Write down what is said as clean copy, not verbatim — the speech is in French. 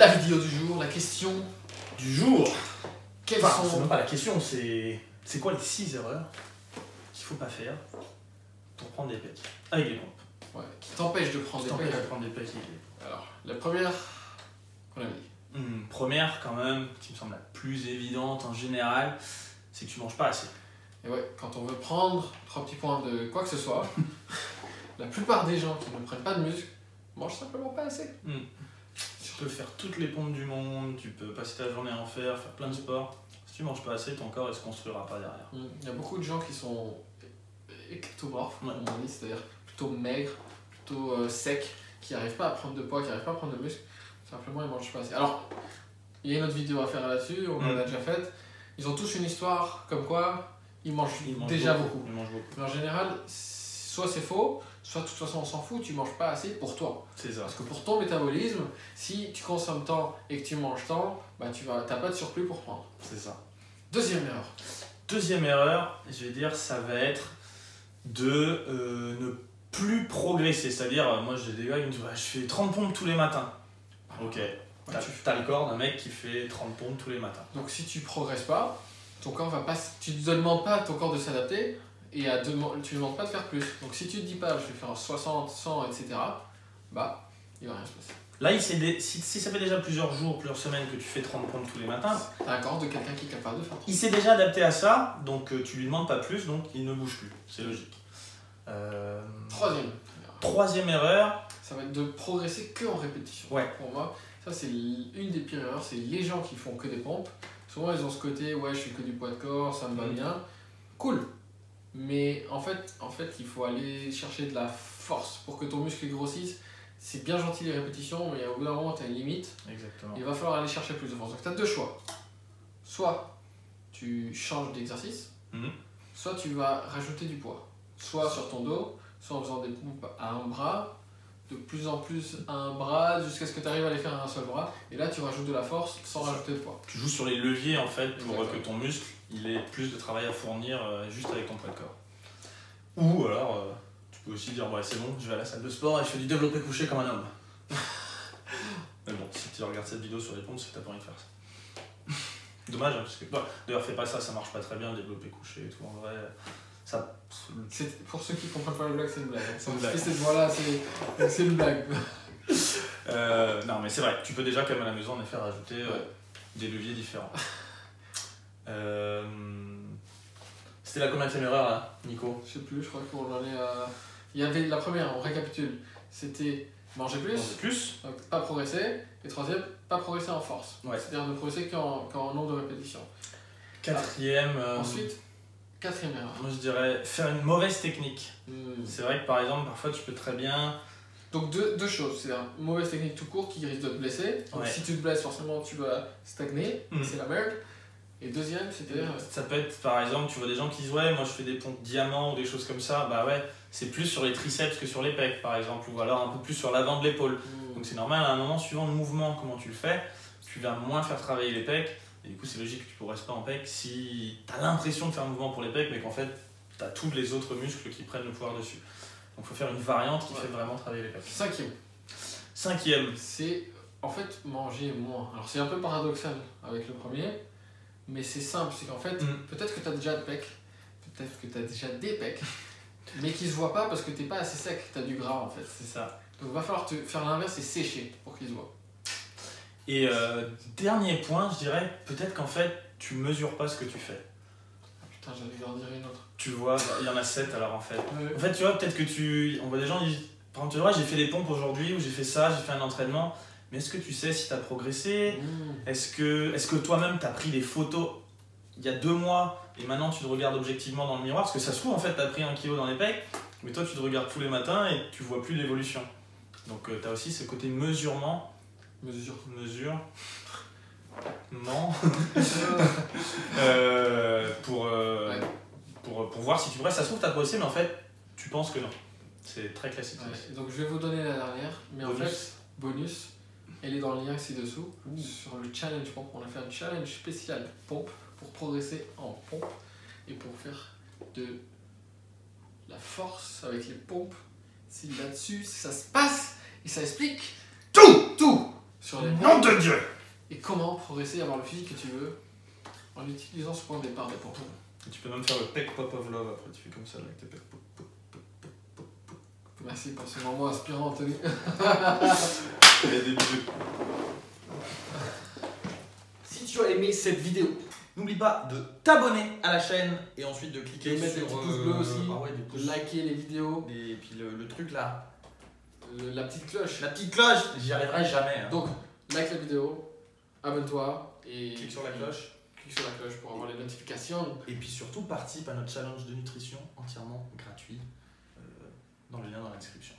La vidéo du jour, la question du jour. Quelles Enfin, sont... c'est même pas la question, c'est quoi les 6 erreurs qu'il faut pas faire pour prendre des pecs avec les pompes. Ouais, qui t'empêchent de prendre des pecs. Alors, la première qu'on a dit. Première, quand même, qui me semble la plus évidente en général, c'est que tu manges pas assez. Et ouais, quand on veut prendre 3 petits points de quoi que ce soit, la plupart des gens qui ne prennent pas de muscle mangent simplement pas assez. Tu peux faire toutes les pompes du monde, tu peux passer ta journée à en faire plein de sports. Si tu manges pas assez, ton corps ne se construira pas derrière. Il y a beaucoup de gens qui sont ectomorphes, comme on dit, c'est-à-dire plutôt maigres, plutôt secs, qui n'arrivent pas à prendre de poids, qui n'arrivent pas à prendre de muscle. Simplement, ils mangent pas assez. Alors, il y a une autre vidéo à faire là-dessus, on en a déjà faite. Ils ont tous une histoire comme quoi ils mangent déjà beaucoup. Ils mangent beaucoup. Mais en général, soit c'est faux, soit de toute façon on s'en fout, tu manges pas assez pour toi. C'est ça. Parce que pour ton métabolisme, si tu consommes tant et que tu manges tant, bah t'as pas de surplus pour prendre. C'est ça. Deuxième erreur. Deuxième erreur, je vais dire, ça va être de ne plus progresser. C'est-à-dire, moi j'ai des gars qui me disent je fais 30 pompes tous les matins. Ok, t'as le corps d'un mec qui fait 30 pompes tous les matins. Donc si tu progresses pas, ton corps va pas, tu ne demandes pas à ton corps de s'adapter et tu ne demandes pas de faire plus. Donc si tu te dis pas je vais faire 60, 100, etc., bah il va rien se passer. Là, si ça fait déjà plusieurs jours, plusieurs semaines que tu fais 30 pompes tous les matins, t'as un corps de quelqu'un qui est capable de faire 30. Il s'est déjà adapté à ça, donc tu lui demandes pas plus, donc il ne bouge plus. C'est logique. Troisième erreur. Ça va être de progresser que en répétition. Ouais. Pour moi, ça c'est une des pires erreurs, c'est les gens qui font que des pompes. Souvent ils ont ce côté, ouais je fais que du poids de corps, ça me va bien. Cool. Mais en fait, il faut aller chercher de la force pour que ton muscle grossisse. C'est bien gentil les répétitions, mais au bout d'un moment tu as une limite. Exactement. Il va falloir aller chercher plus de force. Donc tu as deux choix. Soit tu changes d'exercice, soit tu vas rajouter du poids. Soit sur ton dos, soit en faisant des pompes à un bras, de plus en plus à un bras, jusqu'à ce que tu arrives à les faire à un seul bras. Et là tu rajoutes de la force sans rajouter de poids. Tu joues sur les leviers en fait pour que ton muscle il ait plus de travail à fournir juste avec ton poids de corps. Ou alors tu peux aussi dire c'est bon, je vais à la salle de sport et je fais du développé couché comme un homme. Mais bon, si tu regardes cette vidéo sur les pompes, c'est que t'as pas envie de faire ça. Dommage, hein, parce que d'ailleurs fais pas ça, ça marche pas très bien le développé couché et tout en vrai. Ça... Pour ceux qui comprennent pas le blague, c'est une blague. C'est une blague. Cette voix-là, c'est une blague. Non mais c'est vrai, tu peux déjà quand même à la maison en effet rajouter des leviers différents. C'était la combienième erreur là, Nico? Je sais plus, je crois qu'on en est à... Il y avait la première, on récapitule, c'était manger plus, donc pas progresser, et troisième, pas progresser en force. C'est-à-dire ne progresser qu'en nombre de répétitions. Quatrième... Ensuite, quatrième erreur. Moi je dirais faire une mauvaise technique. C'est vrai que par exemple, parfois tu peux très bien... Donc deux choses, c'est-à-dire une mauvaise technique tout court qui risque de te blesser. Donc si tu te blesses, forcément tu vas stagner, c'est la merde. Et deuxième, c'est-à-dire... Ça peut être par exemple, tu vois des gens qui disent moi je fais des pompes diamants ou des choses comme ça, c'est plus sur les triceps que sur les pecs par exemple, ou alors un peu plus sur l'avant de l'épaule. Donc c'est normal, à un moment suivant le mouvement, comment tu le fais, tu vas moins faire travailler les pecs, et du coup c'est logique que tu ne progresses pas en pecs si tu as l'impression de faire un mouvement pour les pecs, mais qu'en fait tu as tous les autres muscles qui prennent le pouvoir dessus. Donc il faut faire une variante qui fait vraiment travailler les pecs. Cinquième. C'est en fait manger moins. Alors c'est un peu paradoxal avec le premier, mais c'est simple, c'est qu'en fait, peut-être que tu as déjà de pecs, peut-être que tu as déjà des pecs, mais qui se voient pas parce que tu n'es pas assez sec, tu as du gras en fait. C'est ça. Donc il va falloir faire l'inverse et sécher pour qu'ils se voient. Et dernier point, je dirais, peut-être qu'en fait, tu mesures pas ce que tu fais. Ah putain, j'allais leur dire une autre. Tu vois, il y en a 7 alors en fait. En fait, tu vois, peut-être que on voit des gens qui disent, par exemple, tu vois, j'ai fait des pompes aujourd'hui, ou j'ai fait ça, j'ai fait un entraînement, mais est-ce que tu sais si tu as progressé? Est-ce que toi-même tu as pris des photos il y a 2 mois et maintenant tu te regardes objectivement dans le miroir? Parce que ça se trouve en fait tu as pris 1 kilo dans les pecs, mais toi tu te regardes tous les matins et tu vois plus l'évolution. Donc tu as aussi ce côté mesurement. Mesure. Non. Pour voir si tu progresses. Ça se trouve tu as progressé, mais en fait tu penses que non. C'est très classique. Donc je vais vous donner la dernière, mais en fait, bonus, elle est dans le lien ci-dessous, sur le challenge pompe. On a fait un challenge spécial pompe pour progresser en pompe et pour faire de la force avec les pompes. C'est là-dessus, ça se passe et ça explique tout. sur les Nom de Dieu! Et comment progresser et avoir le physique que tu veux en utilisant ce point de départ des pompes. Et tu peux même faire le peck pop of love après, tu fais comme ça là, avec tes peck pop. Merci pour ce moment inspirant, Anthony. Il y a des vidéos. Si tu as aimé cette vidéo, n'oublie pas de t'abonner à la chaîne et ensuite de cliquer Et mettre sur des petits pouces bleus aussi, ah ouais, des pouces. de liker les vidéos, Et puis le truc là, la petite cloche. la petite cloche, j'y arriverai jamais. Hein. Donc, like la vidéo, abonne-toi et Clique sur la cloche. Clique sur la cloche pour avoir les notifications. Et puis surtout participe à notre challenge de nutrition entièrement gratuit dans le lien dans la description.